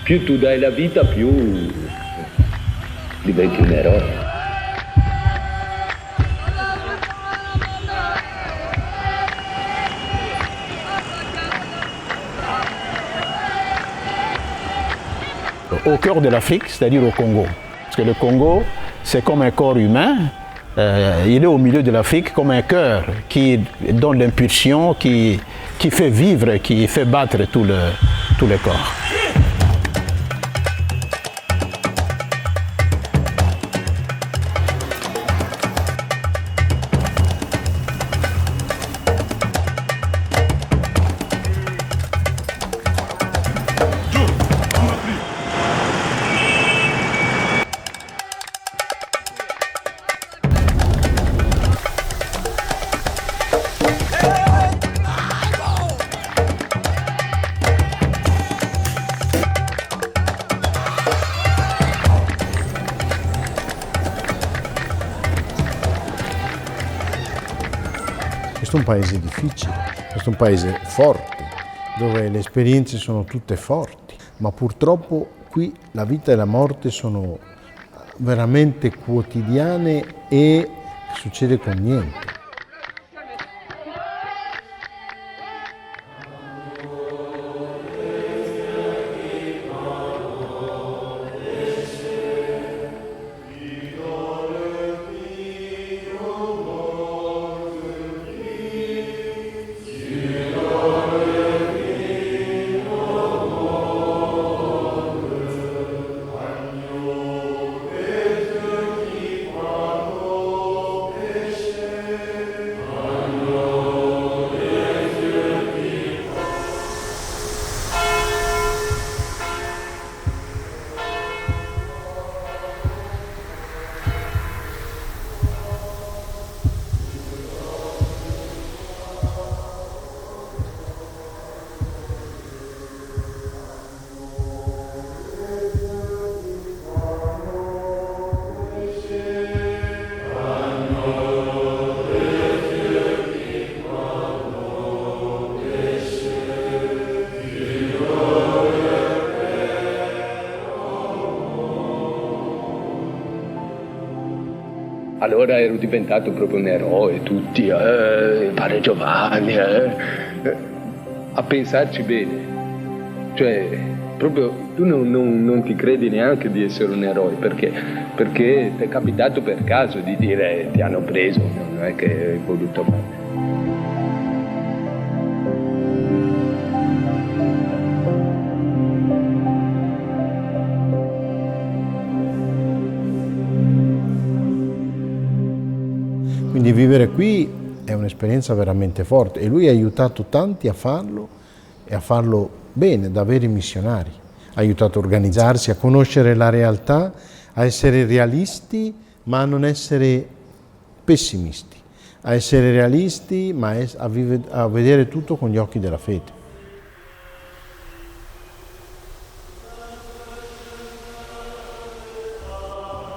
più tu dai la vita, più diventi un eroe. Au cœur de l'Afrique, c'est-à-dire au Congo. Parce que le Congo, c'est comme un corps humain, il est au milieu de l'Afrique comme un cœur qui donne l'impulsion, qui fait vivre, qui fait battre tout le corps. Questo è un paese difficile, questo è un paese forte, dove le esperienze sono tutte forti, ma purtroppo qui la vita e la morte sono veramente quotidiane e succede con niente. Allora ero diventato proprio un eroe, tutti, padre Giovanni, a pensarci bene. Cioè, proprio tu non ti credi neanche di essere un eroe, perché ti è capitato per caso di dire ti hanno preso, non è che hai voluto fare. Quindi vivere qui è un'esperienza veramente forte e lui ha aiutato tanti a farlo e a farlo bene, da veri missionari. Ha aiutato a organizzarsi, a conoscere la realtà, a essere realisti ma a non essere pessimisti, a essere realisti ma a vedere tutto con gli occhi della fede.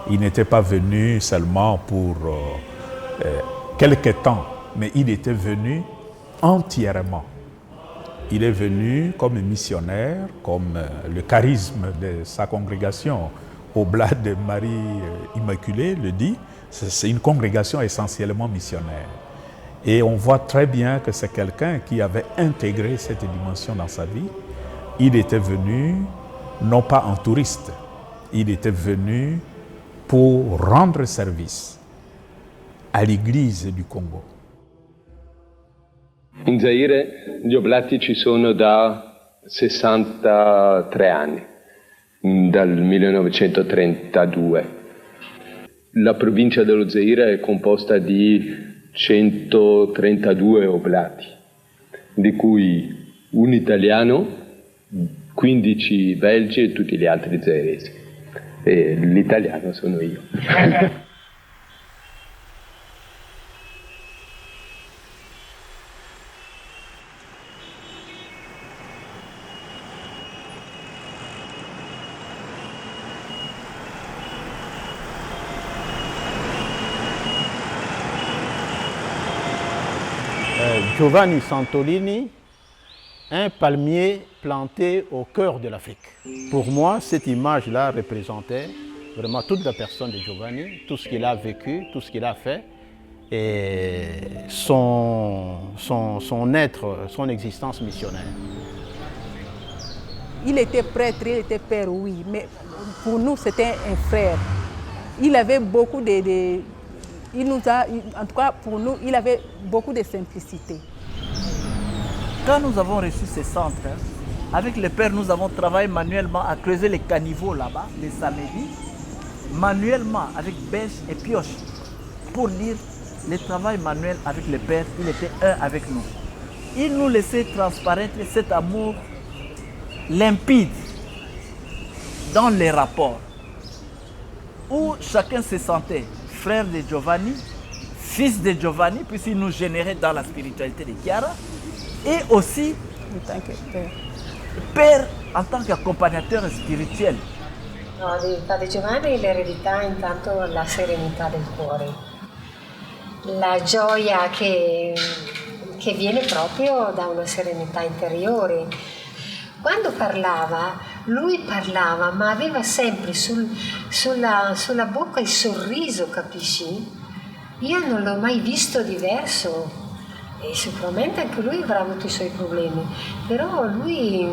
Il n'était pas venu seulement pour quelque temps, mais il était venu entièrement. Il est venu comme missionnaire, comme le charisme de sa congrégation Oblat de Marie Immaculée le dit, c'est une congrégation essentiellement missionnaire. Et on voit très bien que c'est quelqu'un qui avait intégré cette dimension dans sa vie. Il était venu non pas en touriste, il était venu pour rendre service à l'Église du Congo. In Zaire gli oblati ci sono da 63 anni, dal 1932. La provincia dello Zaire è composta di 132 oblati, di cui un italiano, 15 belgi e tutti gli altri zairesi. E l'italiano sono io. Giovanni Santolini un palmier planté au cœur de l'Afrique. Pour moi, cette image-là représentait vraiment toute la personne de Giovanni, tout ce qu'il a vécu, tout ce qu'il a fait, et son être, son existence missionnaire. Il était prêtre, il était père, oui, mais pour nous, c'était un frère. Il avait beaucoup il nous a, en tout cas pour nous, il avait beaucoup de simplicité. Quand nous avons reçu ces centres, avec le père, nous avons travaillé manuellement à creuser les caniveaux là-bas, les samedis, manuellement avec bêche et pioche, pour dire le travail manuel avec le père, il était un avec nous. Il nous laissait transparaître cet amour limpide dans les rapports, où chacun se sentait frère de Giovanni, fils de Giovanni, puisqu'il nous générait dans la spiritualité de Chiara, et aussi En tant que père. père en tant qu'accompagnateur spirituel. No, di Padre Giovanni l'eredità intanto la serenità del cuore, la gioia che viene proprio da una serenità interiore. Quando parlava, lui parlava, ma aveva sempre sulla bocca il sorriso, capisci? Io non l'ho mai visto diverso. E sicuramente anche lui avrà avuto i suoi problemi, però lui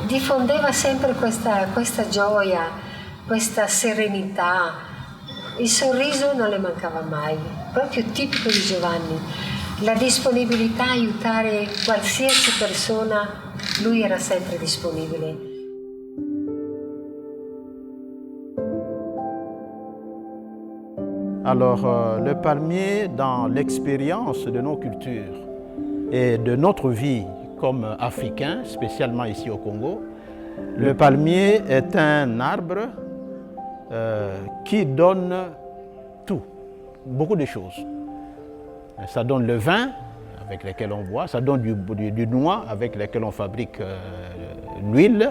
diffondeva sempre questa gioia, questa serenità, il sorriso non le mancava mai, proprio tipico di Giovanni, la disponibilità a aiutare qualsiasi persona, lui era sempre disponibile. Alors, le palmier, dans l'expérience de nos cultures et de notre vie comme Africains, spécialement ici au Congo, le palmier est un arbre qui donne tout, beaucoup de choses. Ça donne le vin avec lequel on boit, ça donne du noix avec lequel on fabrique l'huile,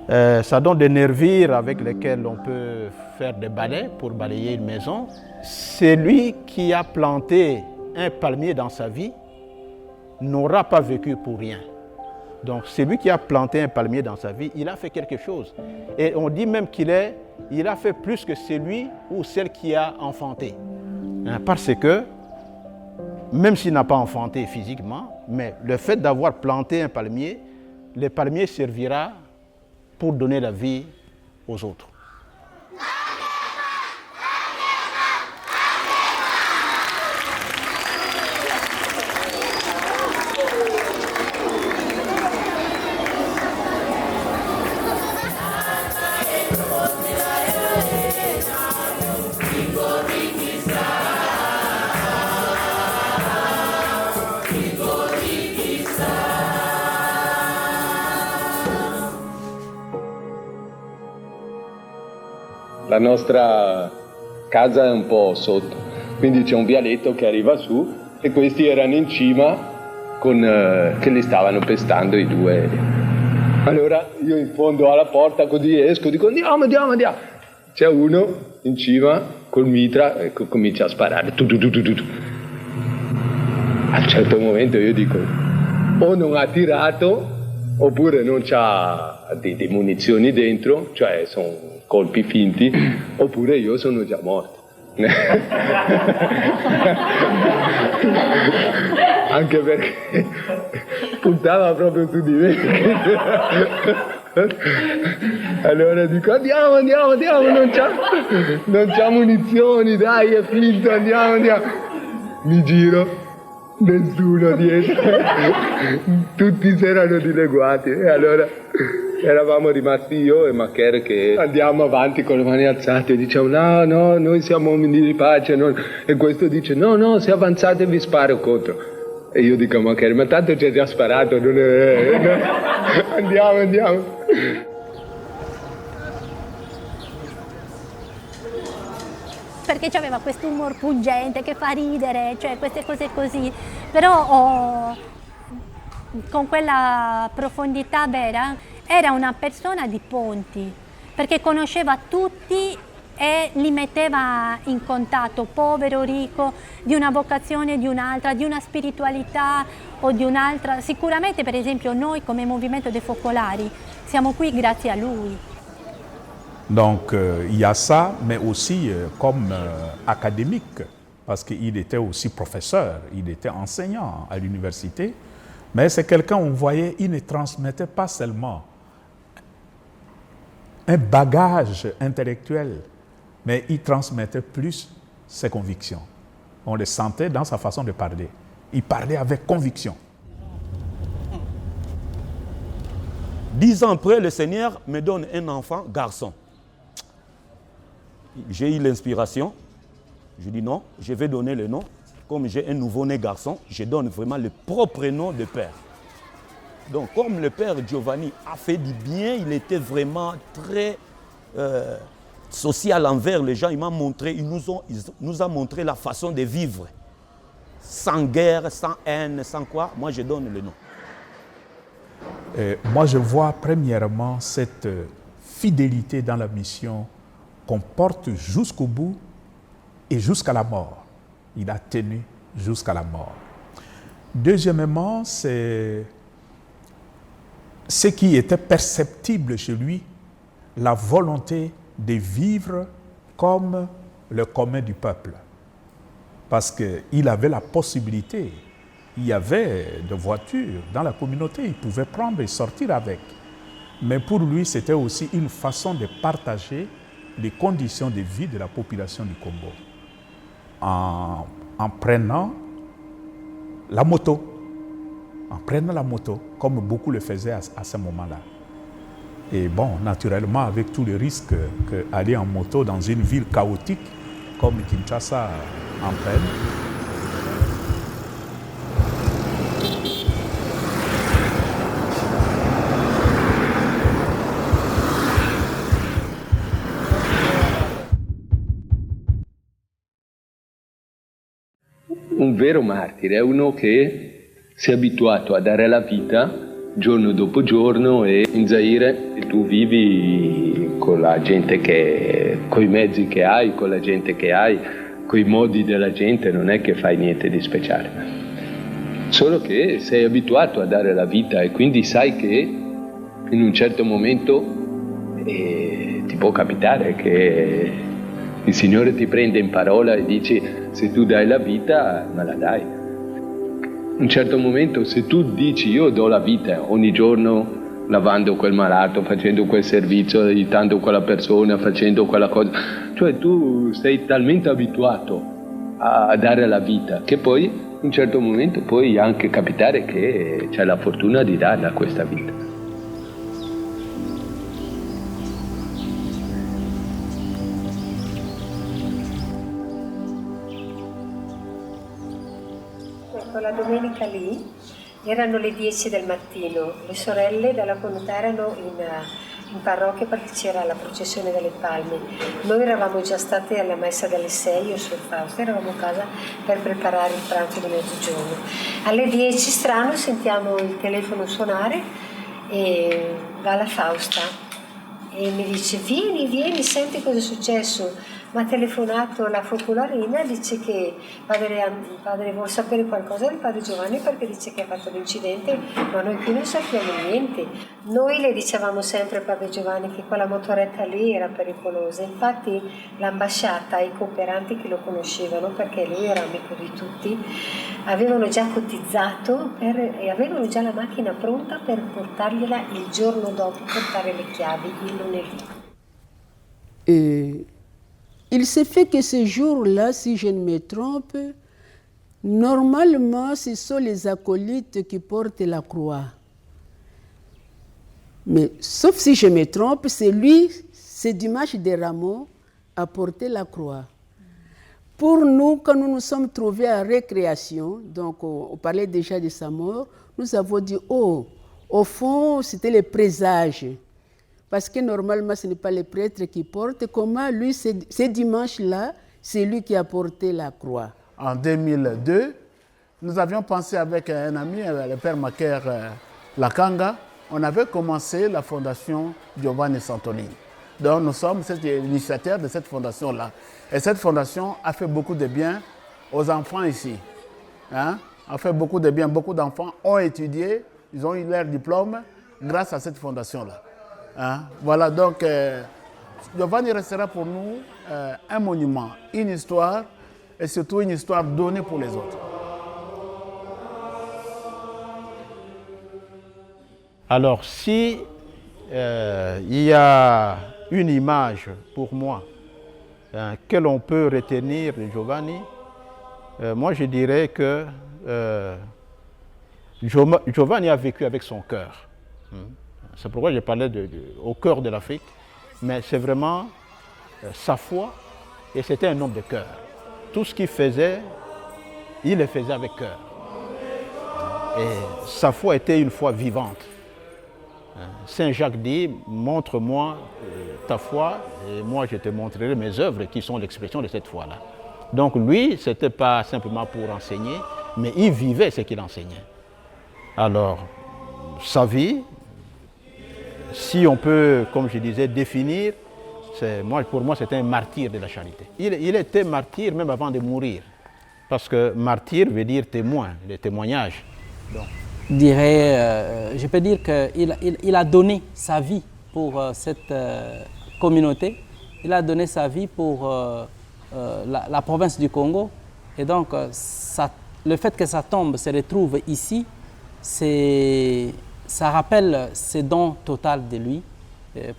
ça donne des nervures avec lesquelles on peut faire des balais pour balayer une maison. C'est lui qui a planté un palmier dans sa vie n'aura pas vécu pour rien. Donc c'est lui qui a planté un palmier dans sa vie, il a fait quelque chose. Et on dit même qu'il a fait plus que celui ou celle qui a enfanté. Parce que, même s'il n'a pas enfanté physiquement, mais le fait d'avoir planté un palmier, le palmier servira pour donner la vie aux autres. La nostra casa è un po' sotto, quindi c'è un vialetto che arriva su e questi erano in cima che li stavano pestando i due. Allora io in fondo alla porta così esco, dico andiamo. C'è uno in cima col mitra e comincia a sparare. A un certo momento io dico o non ha tirato oppure non c'ha di munizioni dentro, cioè sono colpi finti, oppure io sono già morto. Anche perché puntava proprio su di me. Allora dico andiamo, non c'ha munizioni, dai, è finto, andiamo. Mi giro, nessuno dietro, tutti si erano dileguati e allora eravamo rimasti io e Macher che andiamo avanti con le mani alzate e diciamo no, noi siamo uomini di pace, e questo dice no, se avanzate vi sparo contro. E io dico a Macher, ma tanto ci ha già sparato, andiamo. Perché aveva questo humor pungente che fa ridere, cioè queste cose così, però con quella profondità vera era una persona di ponti, perché conosceva tutti e li metteva in contatto, povero, ricco, di una vocazione, di un'altra, di una spiritualità o di un'altra. Sicuramente, per esempio, noi come Movimento dei Focolari siamo qui grazie a lui. Donc il y a ça, mais aussi comme académique, parce qu'il était aussi professeur, il était enseignant à l'université, mais c'est quelqu'un, on voyait, il ne transmettait pas seulement un bagage intellectuel, mais il transmettait plus ses convictions. On le sentait dans sa façon de parler. Il parlait avec conviction. 10 ans après, le Seigneur me donne un enfant garçon. J'ai eu l'inspiration. Je dis non, je vais donner le nom. Comme j'ai un nouveau-né garçon, je donne vraiment le propre nom de père. Donc, comme le père Giovanni a fait du bien, il était vraiment très social envers les gens. Il m'a montré, il nous a montré la façon de vivre. Sans guerre, sans haine, sans quoi, moi je donne le nom. Moi, je vois premièrement cette fidélité dans la mission qu'on porte jusqu'au bout et jusqu'à la mort. Il a tenu jusqu'à la mort. Deuxièmement, c'est ce qui était perceptible chez lui, la volonté de vivre comme le commun du peuple. Parce qu'il avait la possibilité, il y avait des voitures dans la communauté, il pouvait prendre et sortir avec. Mais pour lui, c'était aussi une façon de partager les conditions de vie de la population du Congo. En prenant la moto, comme beaucoup le faisaient à ce moment-là. Et bon, naturellement, avec tous les risques qu'aller en moto dans une ville chaotique comme Kinshasa entraîne. Un vero martire è uno che si è abituato a dare la vita giorno dopo giorno, e in Zaire tu vivi con la gente con i mezzi che hai, con la gente che hai, con i modi della gente, non è che fai niente di speciale. Solo che sei abituato a dare la vita e quindi sai che in un certo momento ti può capitare che il Signore ti prende in parola e dici: se tu dai la vita, me la dai. In un certo momento, se tu dici: io do la vita ogni giorno, lavando quel malato, facendo quel servizio, aiutando quella persona, facendo quella cosa, cioè tu sei talmente abituato a dare la vita che poi in un certo momento puoi anche capitare che c'è la fortuna di darla questa vita. La domenica lì erano le 10 del mattino, le sorelle della comunità erano in parrocchia perché c'era la processione delle palme. Noi eravamo già state alla messa delle 6, io sul Fausto, eravamo a casa per preparare il pranzo di mezzogiorno. Alle 10 strano sentiamo il telefono suonare e va la Fausta e mi dice: vieni, senti cosa è successo. Mi ha telefonato la focolarina, dice che padre vuole sapere qualcosa del padre Giovanni perché dice che ha fatto l'incidente, ma noi qui non sappiamo niente. Noi le dicevamo sempre a padre Giovanni che quella motoretta lì era pericolosa, infatti l'ambasciata e i cooperanti che lo conoscevano, perché lui era amico di tutti, avevano già cotizzato e avevano già la macchina pronta per portargliela il giorno dopo, portare le chiavi il lunedì. Il se fait que ce jour-là, si je ne me trompe, normalement, ce sont les acolytes qui portent la croix. Mais sauf si je me trompe, c'est lui, ce dimanche des Rameaux, a porté la croix. Pour nous, quand nous nous sommes trouvés à récréation, donc on parlait déjà de sa mort, nous avons dit, oh, au fond, c'était le présage. Parce que normalement, ce n'est pas les prêtres qui portent. Comment lui, ce dimanche-là, c'est lui qui a porté la croix. En 2002, nous avions pensé avec un ami, le père Macaire Lakanga, on avait commencé la fondation Giovanni Santolini. Donc nous sommes l'initiateur de cette fondation-là. Et cette fondation a fait beaucoup de bien aux enfants ici. Hein? A fait beaucoup de bien. Beaucoup d'enfants ont étudié, ils ont eu leur diplôme grâce à cette fondation-là. Hein? Voilà, donc Giovanni restera pour nous un monument, une histoire, et surtout une histoire donnée pour les autres. Alors, si il y a une image pour moi que l'on peut retenir de Giovanni, moi je dirais que Giovanni a vécu avec son cœur. C'est pourquoi je parlais au cœur de l'Afrique, mais c'est vraiment sa foi, et c'était un homme de cœur. Tout ce qu'il faisait, il le faisait avec cœur. Et sa foi était une foi vivante. Saint Jacques dit, montre-moi ta foi et moi je te montrerai mes œuvres qui sont l'expression de cette foi-là. Donc lui, ce n'était pas simplement pour enseigner, mais il vivait ce qu'il enseignait. Alors, sa vie, si on peut, comme je disais, définir, pour moi c'était un martyr de la charité. Il était martyr même avant de mourir, parce que martyr veut dire témoin, le témoignage. Donc, je peux dire qu'il a donné sa vie pour cette communauté, il a donné sa vie pour la province du Congo, et donc le fait que sa tombe se retrouve ici, ça rappelle ce don total de lui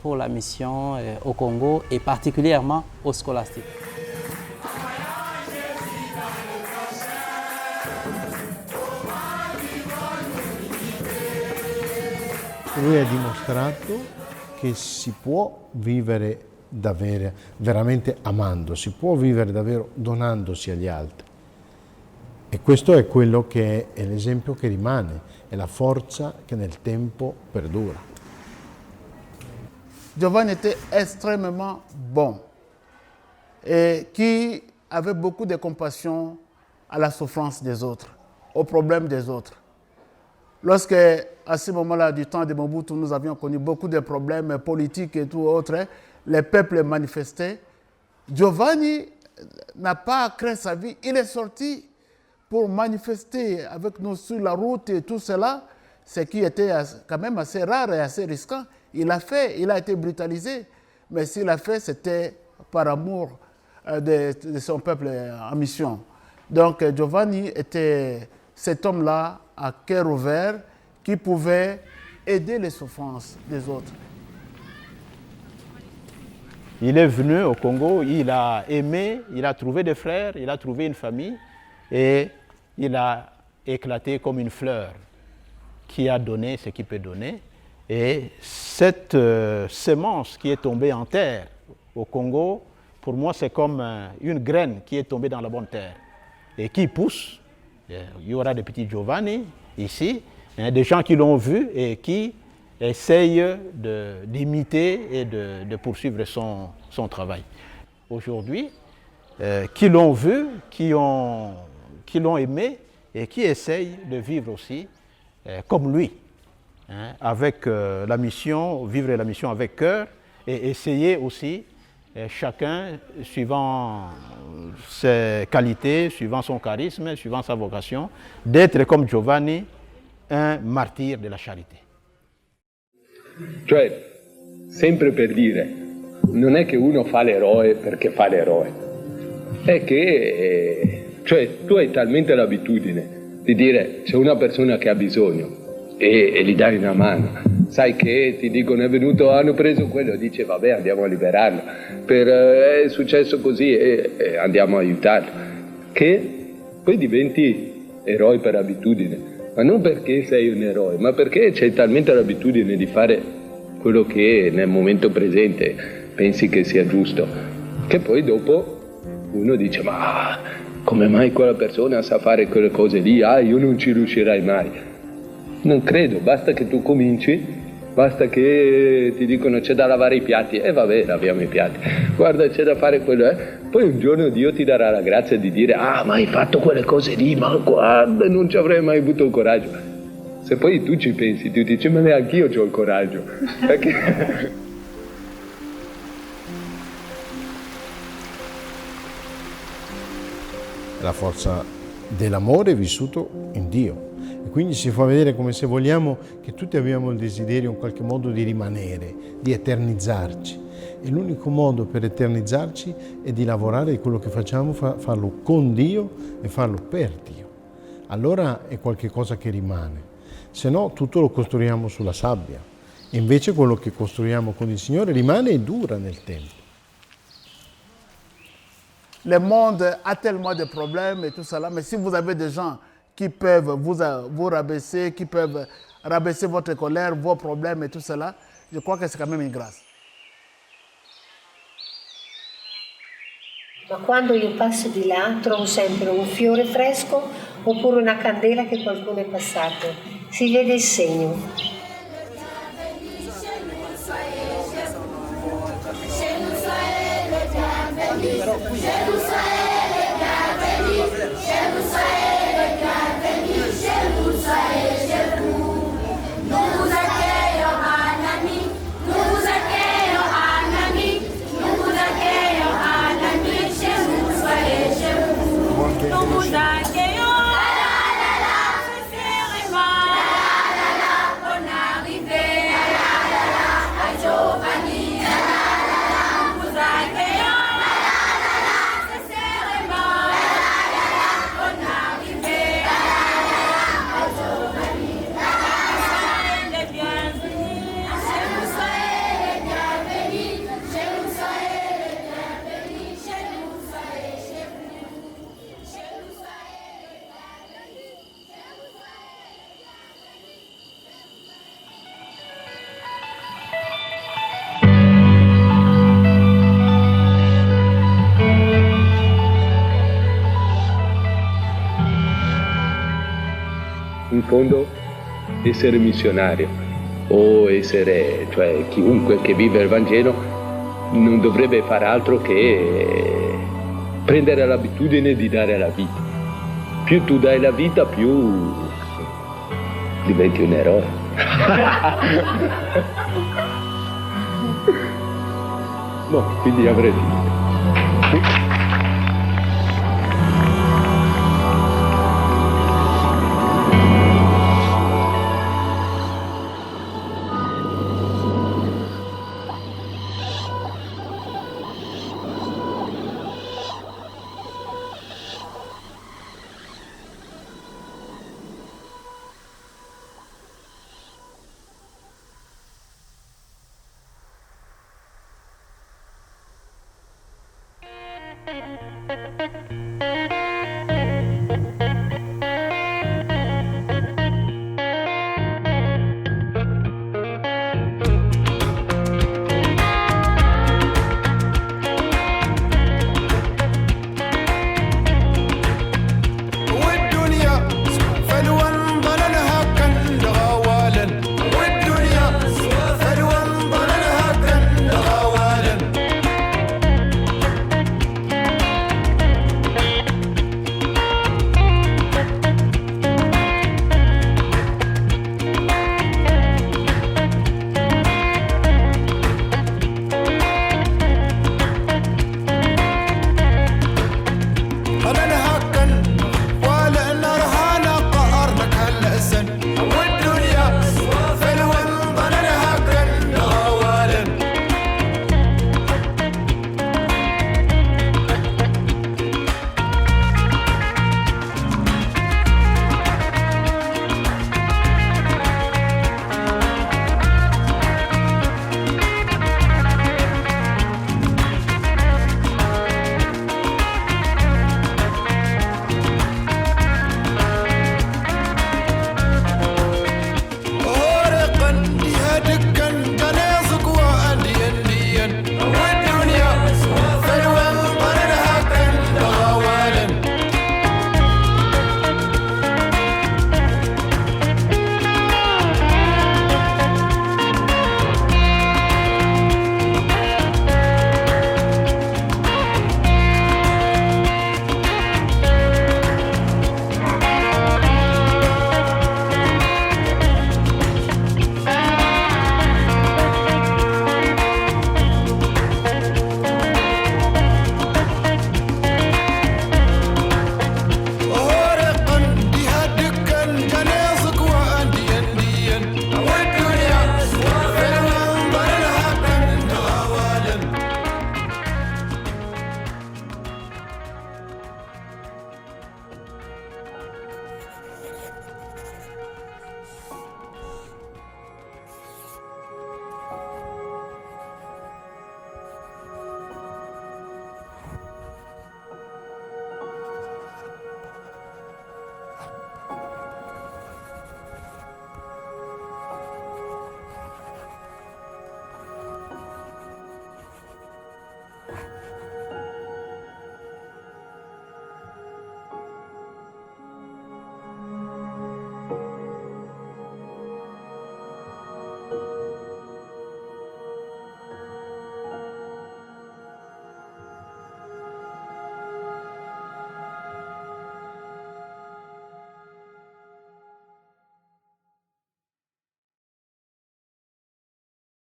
pour la mission au Congo et particulièrement au scolastique. Lui ha dimostrato che si può vivere davvero, veramente amando, si può vivere davvero donandosi agli altri. E questo è quello che è l'esempio che rimane, è la forza che nel tempo perdura. Giovanni était extrêmement bon et qui avait beaucoup de compassion à la souffrance des autres, aux problèmes des autres. Lorsque, à ce moment-là, du temps de Mobutu, nous avions connu beaucoup de problèmes politiques et tout autre, les peuples manifestaient. Giovanni n'a pas créé sa vie, il est sorti pour manifester avec nous sur la route et tout cela, ce qui était quand même assez rare et assez risquant. Il a fait, il a été brutalisé, mais s'il a fait, c'était par amour de son peuple en mission. Donc Giovanni était cet homme-là à cœur ouvert qui pouvait aider les souffrances des autres. Il est venu au Congo, il a aimé, il a trouvé des frères, il a trouvé une famille et il a éclaté comme une fleur qui a donné ce qu'il peut donner. Et cette semence qui est tombée en terre au Congo, pour moi c'est comme une graine qui est tombée dans la bonne terre et qui pousse. Il y aura des petits Giovanni ici, des gens qui l'ont vu et qui essayent d'imiter et de poursuivre son travail. Aujourd'hui, qui l'ont vu, qui l'ont aimé et qui essayent de vivre aussi comme lui, avec la mission, vivre la mission avec cœur et essayer aussi, chacun suivant ses qualités, suivant son charisme, suivant sa vocation, d'être comme Giovanni, un martyr de la charité. Cioè, sempre per dire, non è che uno fa l'eroe perché fa l'eroe, è che cioè, tu hai talmente l'abitudine di dire c'è una persona che ha bisogno e gli dai una mano. Sai che ti dicono hanno preso quello, dice vabbè andiamo a liberarlo, è successo così e andiamo a aiutarlo, che poi diventi eroe per abitudine, ma non perché sei un eroe, ma perché c'hai talmente l'abitudine di fare quello che nel momento presente pensi che sia giusto, che poi dopo uno dice ma come mai quella persona sa fare quelle cose lì, io non ci riuscirai mai. Non credo, basta che tu cominci, basta che ti dicono c'è da lavare i piatti, e vabbè laviamo i piatti, guarda c'è da fare quello, poi un giorno Dio ti darà la grazia di dire ma hai fatto quelle cose lì, ma guarda non ci avrei mai avuto il coraggio. Se poi tu ci pensi, tu dici ma neanche io ho il coraggio. Perché... la forza dell'amore vissuto in Dio. E quindi si fa vedere come se vogliamo che tutti abbiamo il desiderio in qualche modo di rimanere, di eternizzarci. E l'unico modo per eternizzarci è di lavorare di quello che facciamo, farlo con Dio e farlo per Dio. Allora è qualche cosa che rimane, se no tutto lo costruiamo sulla sabbia. E invece quello che costruiamo con il Signore rimane e dura nel tempo. Le monde a tellement de problèmes et tout cela, mais si vous avez des gens qui peuvent vous rabaisser, qui peuvent rabaisser votre colère, vos problèmes et tout cela, je crois que c'est quand même une grâce. Ma quando io passo di là trovo sempre un fiore fresco oppure una candela che qualcuno è passato. Si vede il segno. In fondo, essere missionario o essere, cioè chiunque che vive il Vangelo non dovrebbe fare altro che prendere l'abitudine di dare la vita. Più tu dai la vita, più diventi un eroe. No, quindi avrei finito. Thank you.